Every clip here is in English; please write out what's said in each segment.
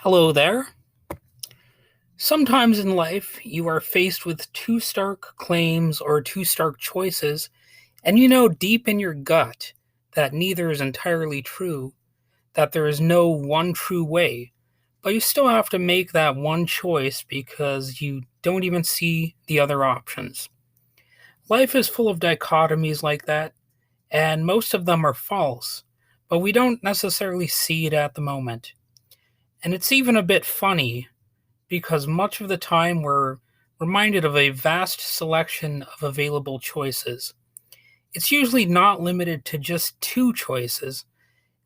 Hello there. Sometimes in life, you are faced with two stark claims or two stark choices, and you know deep in your gut that neither is entirely true, that there is no one true way, but you still have to make that one choice because you don't even see the other options. Life is full of dichotomies like that, and most of them are false, but we don't necessarily see it at the moment. And it's even a bit funny because much of the time we're reminded of a vast selection of available choices. It's usually not limited to just two choices,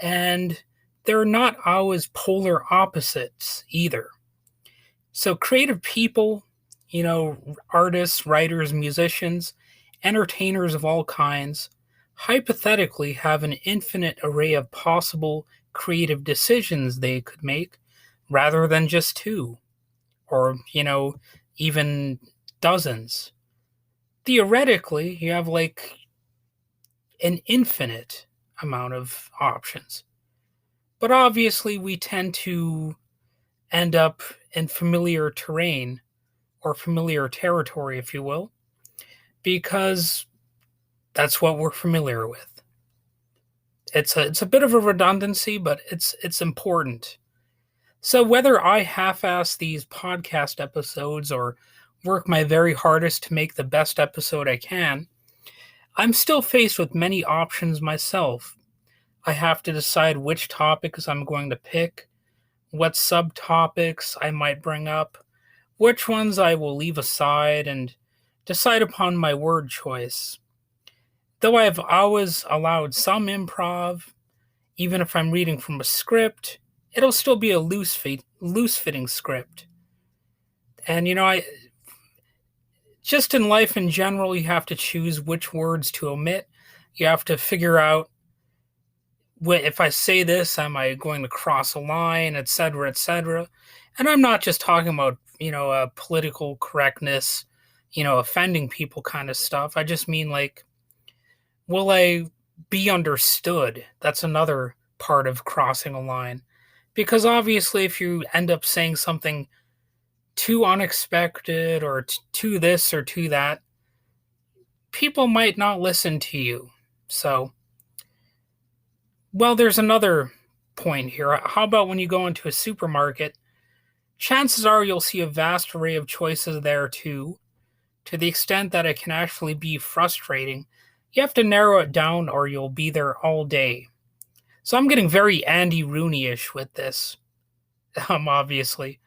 and they're not always polar opposites either. So, creative people, artists, writers, musicians, entertainers of all kinds, hypothetically have an infinite array of possible creative decisions they could make rather than just two or even dozens. Theoretically, you have like an infinite amount of options. But obviously, we tend to end up in familiar terrain or familiar territory, if you will, because that's what we're familiar with. It's a bit of a redundancy, but it's important. So whether I half-ass these podcast episodes or work my very hardest to make the best episode I can, I'm still faced with many options myself. I have to decide which topics I'm going to pick, what subtopics I might bring up, which ones I will leave aside, and decide upon my word choice. Though I've always allowed some improv, even if I'm reading from a script, it'll still be a loose fitting script. And I just in life in general, you have to choose which words to omit. You have to figure out if I say this, am I going to cross a line, etc., etc. And I'm not just talking about political correctness, offending people kind of stuff. I just mean like, will I be understood? That's another part of crossing a line. Because obviously, if you end up saying something too unexpected or to this or to that, people might not listen to you. So, well, there's another point here. How about when you go into a supermarket? Chances are you'll see a vast array of choices there too, to the extent that it can actually be frustrating. You have to narrow it down or you'll be there all day. So I'm getting very Andy Rooney-ish with this, obviously.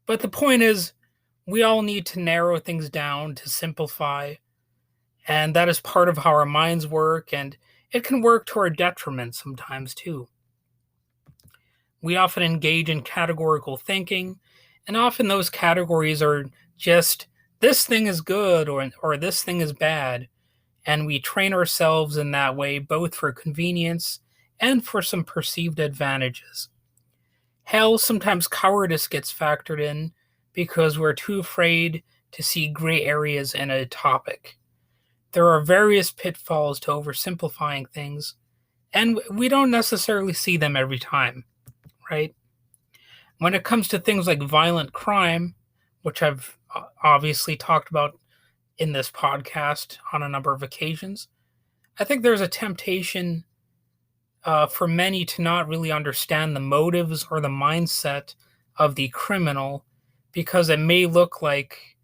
But the point is, we all need to narrow things down to simplify, and that is part of how our minds work, and it can work to our detriment sometimes too. We often engage in categorical thinking, and often those categories are just this thing is good or this thing is bad, and we train ourselves in that way both for convenience and for some perceived advantages. Hell, sometimes cowardice gets factored in because we're too afraid to see gray areas in a topic. There are various pitfalls to oversimplifying things, and we don't necessarily see them every time, right? When it comes to things like violent crime, which I've obviously talked about in this podcast on a number of occasions, I think there's a temptation for many to not really understand the motives or the mindset of the criminal because it may look like,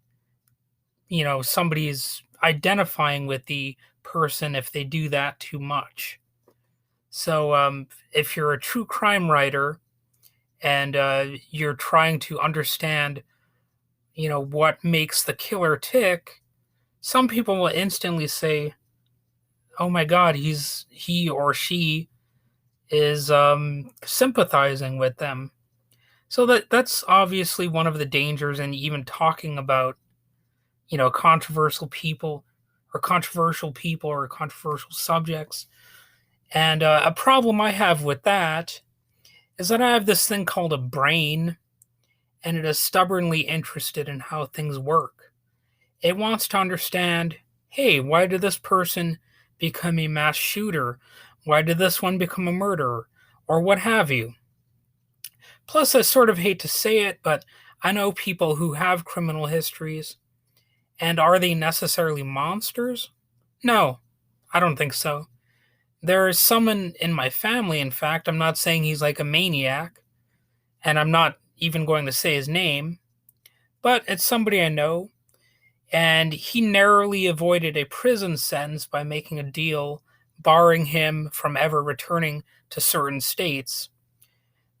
somebody's identifying with the person if they do that too much. So if you're a true crime writer and you're trying to understand, what makes the killer tick, some people will instantly say, "Oh my God, he or she is sympathizing with them." So that's obviously one of the dangers in even talking about, controversial people or controversial subjects. And a problem I have with that is that I have this thing called a brain, and it is stubbornly interested in how things work. It wants to understand, hey, why did this person become a mass shooter? Why did this one become a murderer? Or what have you. Plus, I sort of hate to say it, but I know people who have criminal histories, and are they necessarily monsters? No, I don't think so. There is someone in my family, in fact, I'm not saying he's like a maniac, and I'm not even going to say his name, but it's somebody I know, and he narrowly avoided a prison sentence by making a deal barring him from ever returning to certain states.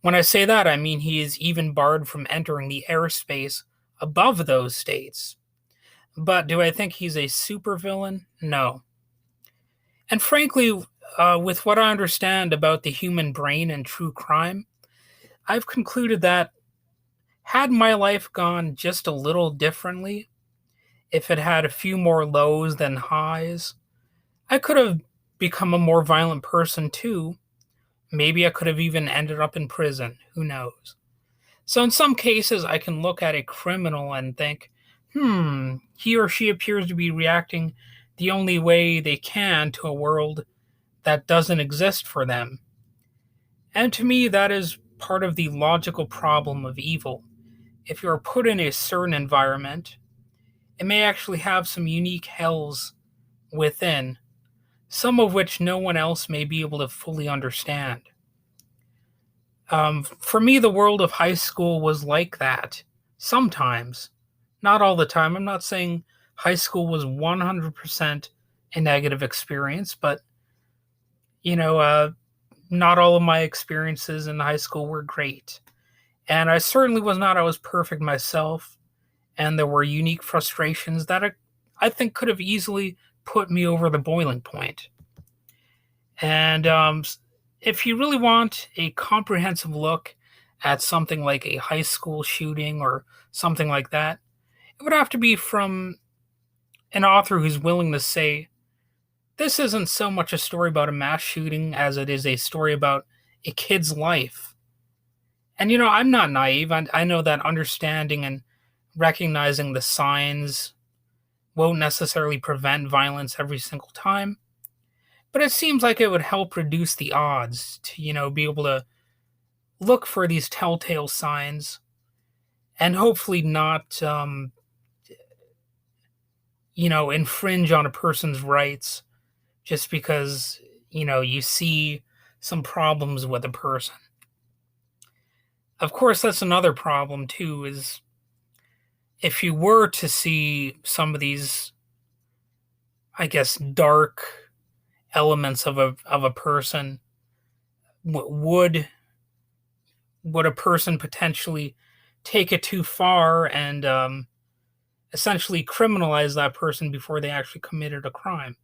When I say that, I mean he is even barred from entering the airspace above those states. But do I think he's a supervillain? No. And frankly, with what I understand about the human brain and true crime, I've concluded that had my life gone just a little differently, if it had a few more lows than highs, I could have become a more violent person too. Maybe I could have even ended up in prison. Who knows? So, in some cases, I can look at a criminal and think, he or she appears to be reacting the only way they can to a world that doesn't exist for them. And to me, that is part of the logical problem of evil. If you are put in a certain environment, it may actually have some unique hells within, some of which no one else may be able to fully understand. For me, the world of high school was like that. Sometimes. Not all the time. I'm not saying high school was 100% a negative experience, but, you know, not all of my experiences in high school were great. And I certainly was not always perfect myself. And there were unique frustrations that I think could have easily put me over the boiling point. And if you really want a comprehensive look at something like a high school shooting or something like that, it would have to be from an author who's willing to say, this isn't so much a story about a mass shooting as it is a story about a kid's life. And I'm not naive. I know that understanding and recognizing the signs won't necessarily prevent violence every single time. But it seems like it would help reduce the odds to, be able to look for these telltale signs and hopefully not, infringe on a person's rights just because, you see some problems with a person. Of course, that's another problem too, is if you were to see some of these, I guess, dark elements of a person, would a person potentially take it too far and essentially criminalize that person before they actually committed a crime?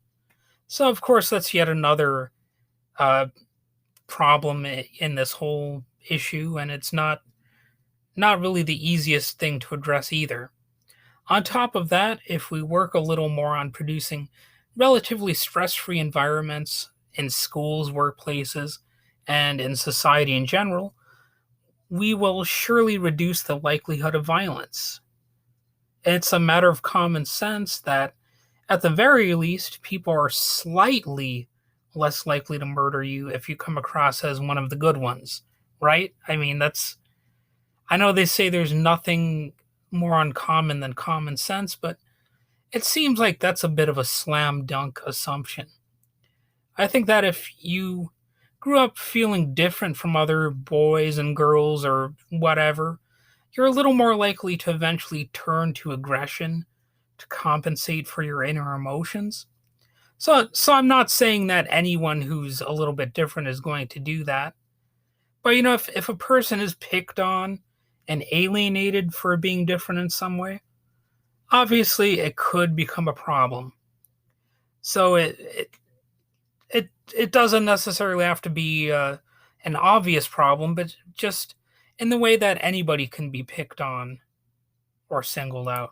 So, of course, that's yet another uh, problem in this whole issue, and it's not really the easiest thing to address either. On top of that, if we work a little more on producing relatively stress-free environments in schools, workplaces, and in society in general, we will surely reduce the likelihood of violence. It's a matter of common sense that, at the very least, people are slightly less likely to murder you if you come across as one of the good ones, right? I mean, I know they say there's nothing more uncommon than common sense, but it seems like that's a bit of a slam dunk assumption. I think that if you grew up feeling different from other boys and girls or whatever, you're a little more likely to eventually turn to aggression to compensate for your inner emotions. So I'm not saying that anyone who's a little bit different is going to do that. But if a person is picked on and alienated for being different in some way, obviously it could become a problem. So it doesn't necessarily have to be an obvious problem, but just in the way that anybody can be picked on or singled out.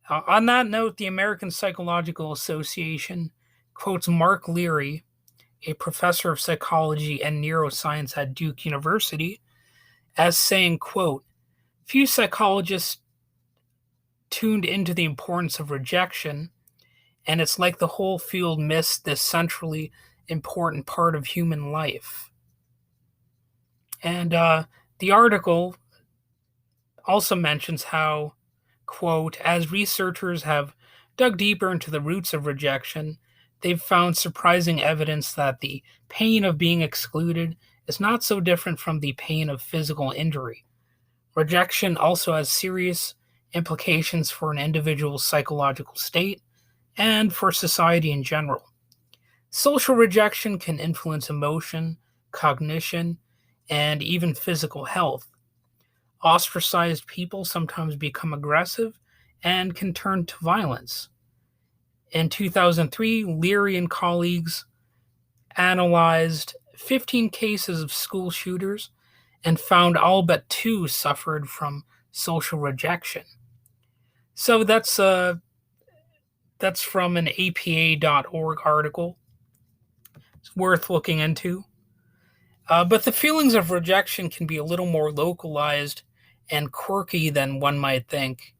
On that note, the American Psychological Association quotes Mark Leary, a professor of psychology and neuroscience at Duke University, as saying, quote, few psychologists tuned into the importance of rejection, and it's like the whole field missed this centrally important part of human life. And the The article also mentions how, quote, as researchers have dug deeper into the roots of rejection, they've found surprising evidence that the pain of being excluded is not so different from the pain of physical injury. Rejection also has serious implications for an individual's psychological state and for society in general. Social rejection can influence emotion, cognition, and even physical health. Ostracized people sometimes become aggressive and can turn to violence. In 2003, Leary and colleagues analyzed 15 cases of school shooters and found all but two suffered from social rejection. So that's from an APA.org article. It's worth looking into. But the feelings of rejection can be a little more localized and quirky than one might think.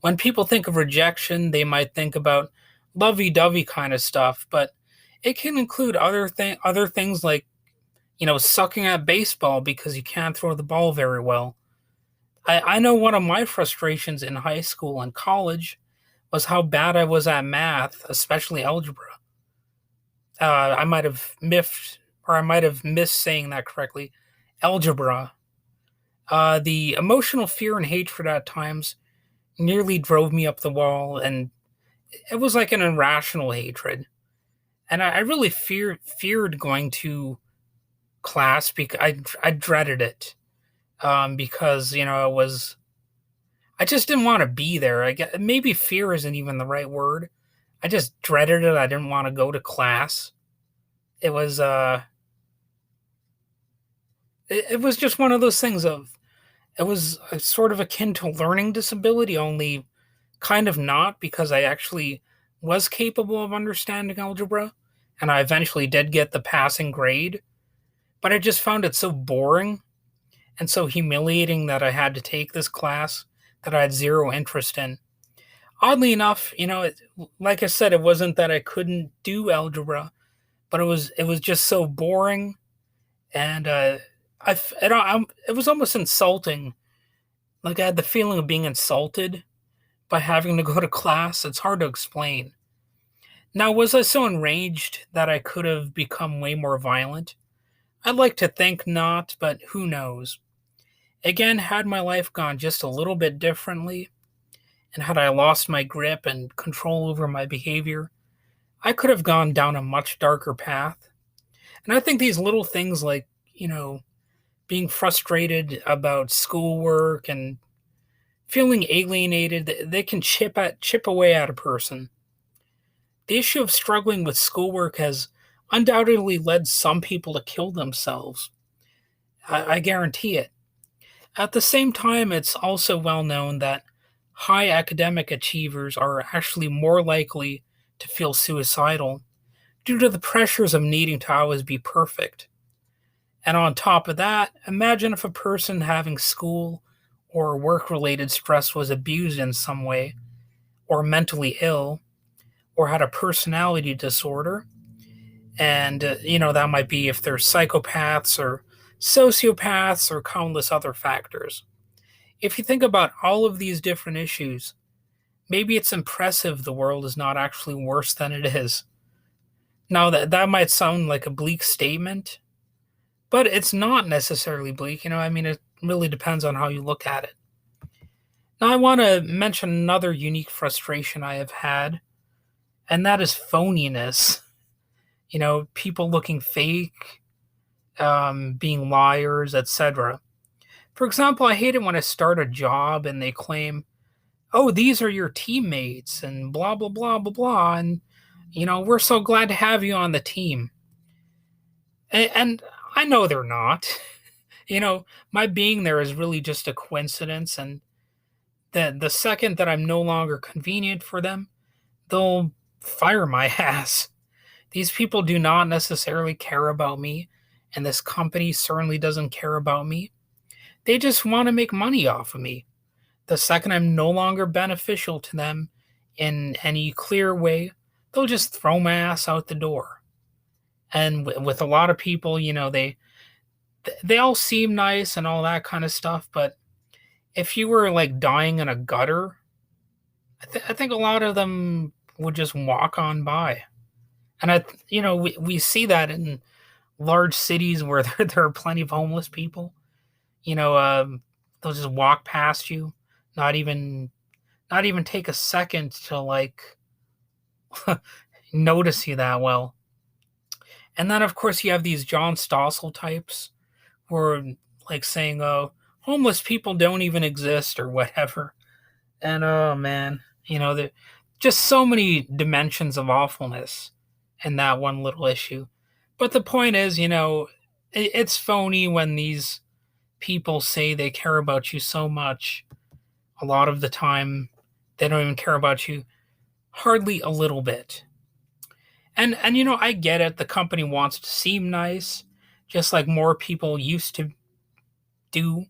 When people think of rejection, they might think about lovey-dovey kind of stuff, but it can include other things like, sucking at baseball because you can't throw the ball very well. I know one of my frustrations in high school and college was how bad I was at math, especially algebra. I might have miffed, or I might have missed saying that correctly. Algebra. The emotional fear and hatred at times nearly drove me up the wall, and it was like an irrational hatred. And I really feared going to class because I dreaded it, because I just didn't want to be there. I get maybe fear isn't even the right word. I just dreaded it. I didn't want to go to class. It was it was just one of those things of it was sort of akin to learning disability, only kind of not, because I actually was capable of understanding algebra, and I eventually did get the passing grade, but I just found it so boring and so humiliating that I had to take this class that I had zero interest in. Oddly enough, like I said, it wasn't that I couldn't do algebra, but it was just so boring, and it was almost insulting. Like I had the feeling of being insulted by having to go to class. It's hard to explain. Now, was I so enraged that I could have become way more violent? I'd like to think not, but who knows? Again, had my life gone just a little bit differently, and had I lost my grip and control over my behavior, I could have gone down a much darker path. And I think these little things like, being frustrated about schoolwork and feeling alienated, they can chip away at a person. The issue of struggling with schoolwork has undoubtedly led some people to kill themselves. I guarantee it. At the same time, it's also well known that high academic achievers are actually more likely to feel suicidal due to the pressures of needing to always be perfect. And on top of that, imagine if a person having school or work related stress was abused in some way, or mentally ill, or had a personality disorder. And, that might be if they're psychopaths or sociopaths or countless other factors. If you think about all of these different issues, maybe it's impressive the world is not actually worse than it is. Now, that might sound like a bleak statement, but it's not necessarily bleak. It really depends on how you look at it. Now, I want to mention another unique frustration I have had, and that is phoniness. People looking fake, being liars, etc. For example, I hate it when I start a job and they claim, "Oh, these are your teammates," and blah, blah, blah, blah, blah, and, "we're so glad to have you on the team." And I know they're not. My being there is really just a coincidence, and the second that I'm no longer convenient for them, they'll fire my ass. These people do not necessarily care about me, and this company certainly doesn't care about me. They just want to make money off of me. The second I'm no longer beneficial to them in any clear way, they'll just throw my ass out the door. And with a lot of people, they all seem nice and all that kind of stuff, but if you were like dying in a gutter, I think a lot of them would just walk on by. And we see that in large cities where there are plenty of homeless people. You know, they'll just walk past you, not even not even take a second to like notice you that well. And then of course you have these John Stossel types who are like saying, "Oh, homeless people don't even exist" or whatever. And oh man, there just so many dimensions of awfulness in that one little issue. But the point is, it's phony when these people say they care about you so much. A lot of the time, they don't even care about you hardly a little bit. And I get it. The company wants to seem nice, just like more people used to do.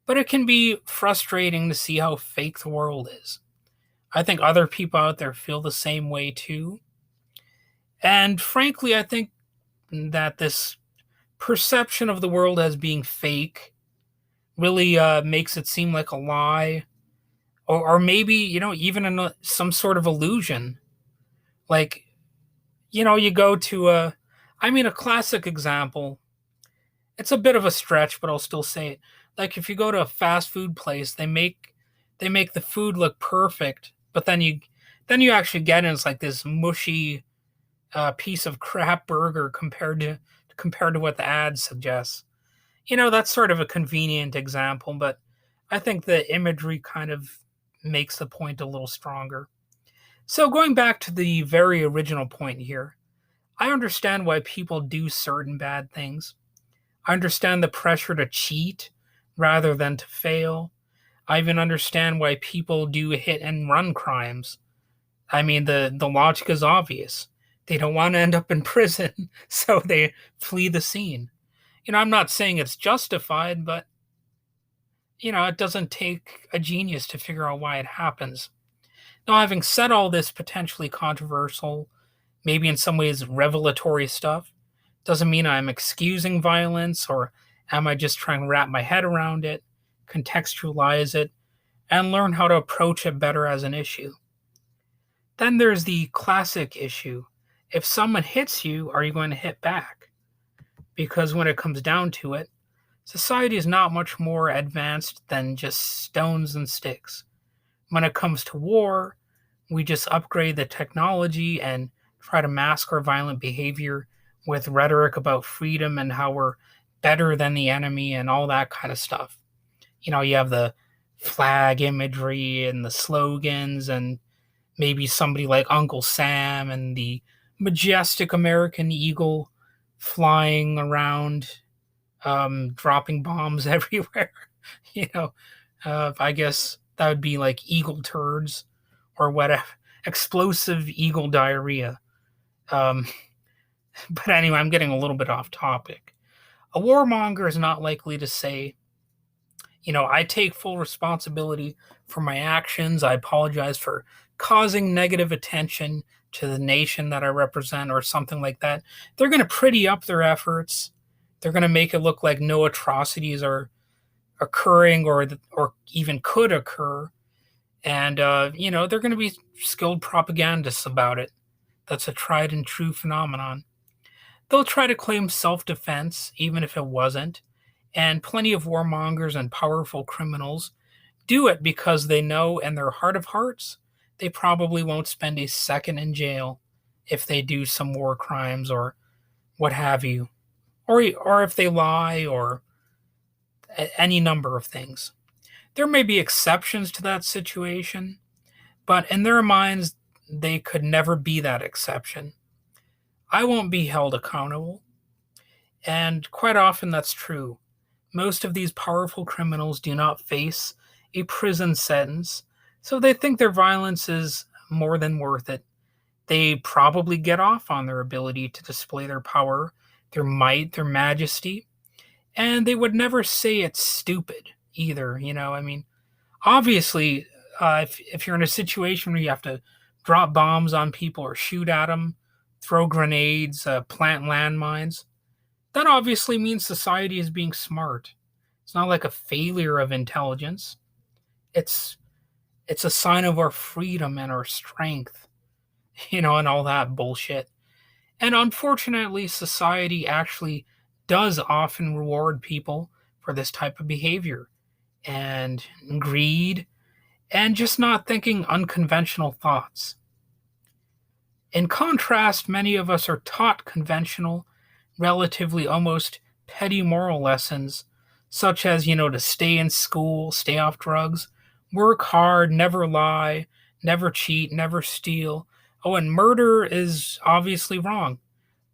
But it can be frustrating to see how fake the world is. I think other people out there feel the same way too. And frankly, I think that this perception of the world as being fake really makes it seem like a lie, or maybe even some sort of illusion. Like you go to a classic example. It's a bit of a stretch, but I'll still say it. Like if you go to a fast food place, they make the food look perfect, but then you actually get it, and it's like this mushy piece of crap burger compared to what the ad suggests. That's sort of a convenient example, but I think the imagery kind of makes the point a little stronger. So going back to the very original point here, I understand why people do certain bad things. I understand the pressure to cheat rather than to fail. I even understand why people do hit and run crimes. I mean, the logic is obvious. They don't want to end up in prison, so they flee the scene. I'm not saying it's justified, but it doesn't take a genius to figure out why it happens. Now, having said all this potentially controversial, maybe in some ways revelatory stuff, doesn't mean I'm excusing violence, or am I just trying to wrap my head around it, contextualize it, and learn how to approach it better as an issue. Then there's the classic issue. If someone hits you, are you going to hit back? Because when it comes down to it, society is not much more advanced than just stones and sticks. When it comes to war, we just upgrade the technology and try to mask our violent behavior with rhetoric about freedom and how we're better than the enemy and all that kind of stuff. You have the flag imagery and the slogans, and maybe somebody like Uncle Sam and the majestic American eagle flying around, dropping bombs everywhere. you know, I guess that would be like eagle turds or whatever, explosive eagle diarrhea. Um, but anyway, I'm getting a little bit off topic. A warmonger is not likely to say, I take full responsibility for my actions. I apologize for causing negative attention to the nation that I represent, or something like that. They're going to pretty up their efforts. They're going to make it look like no atrocities are occurring, or even could occur. And, they're going to be skilled propagandists about it. That's a tried and true phenomenon. They'll try to claim self defense, even if it wasn't. And plenty of warmongers and powerful criminals do it because they know in their heart of hearts they probably won't spend a second in jail if they do some war crimes or what have you, or if they lie, or any number of things. There may be exceptions to that situation, but in their minds, they could never be that exception. I won't be held accountable, and quite often that's true. Most of these powerful criminals do not face a prison sentence, so they think their violence is more than worth it. They probably get off on their ability to display their power, their might, their majesty, and they would never say it's stupid either. Obviously, if you're in a situation where you have to drop bombs on people or shoot at them, throw grenades, plant landmines, that obviously means society is being smart. It's not like a failure of intelligence. It's it's a sign of our freedom and our strength, and all that bullshit. And unfortunately, society actually does often reward people for this type of behavior and greed and just not thinking unconventional thoughts. In contrast, many of us are taught conventional, relatively almost petty moral lessons, such as, to stay in school, stay off drugs, work hard, never lie, never cheat, never steal. Oh, and murder is obviously wrong.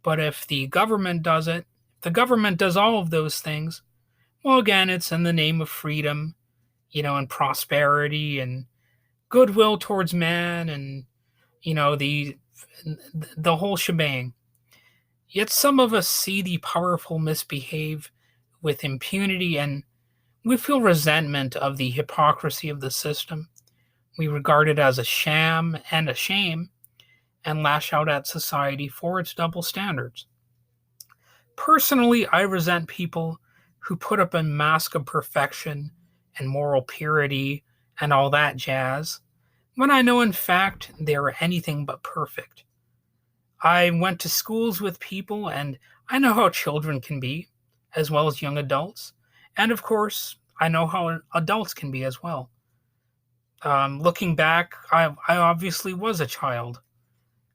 But if the government does it, the government does all of those things, well, again, it's in the name of freedom, and prosperity and goodwill towards man and, the whole shebang. Yet some of us see the powerful misbehave with impunity and we feel resentment of the hypocrisy of the system. We regard it as a sham and a shame and lash out at society for its double standards. Personally, I resent people who put up a mask of perfection and moral purity and all that jazz, when I know in fact they are anything but perfect. I went to schools with people and I know how children can be, as well as young adults. And of course, I know how adults can be as well. Looking back, I obviously was a child.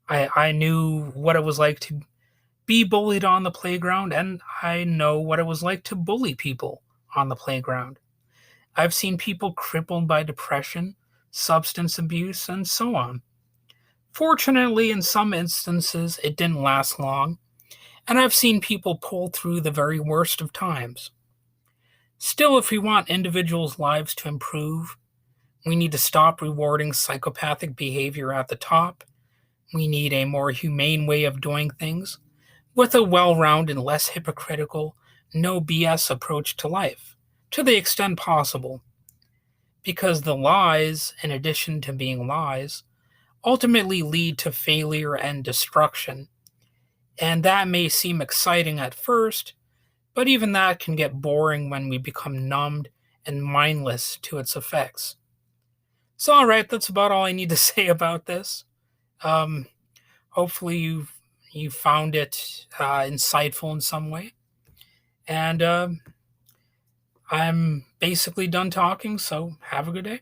I knew what it was like to be bullied on the playground, and I know what it was like to bully people on the playground. I've seen people crippled by depression, substance abuse, and so on. Fortunately, in some instances, it didn't last long, and I've seen people pull through the very worst of times. Still, if we want individuals' lives to improve, we need to stop rewarding psychopathic behavior at the top. We need a more humane way of doing things with a well rounded, less hypocritical, no BS approach to life, to the extent possible. Because the lies, in addition to being lies, ultimately lead to failure and destruction. And that may seem exciting at first, but even that can get boring when we become numbed and mindless to its effects. So, alright, that's about all I need to say about this. Um, Hopefully, you found it insightful in some way. And I'm basically done talking, so have a good day.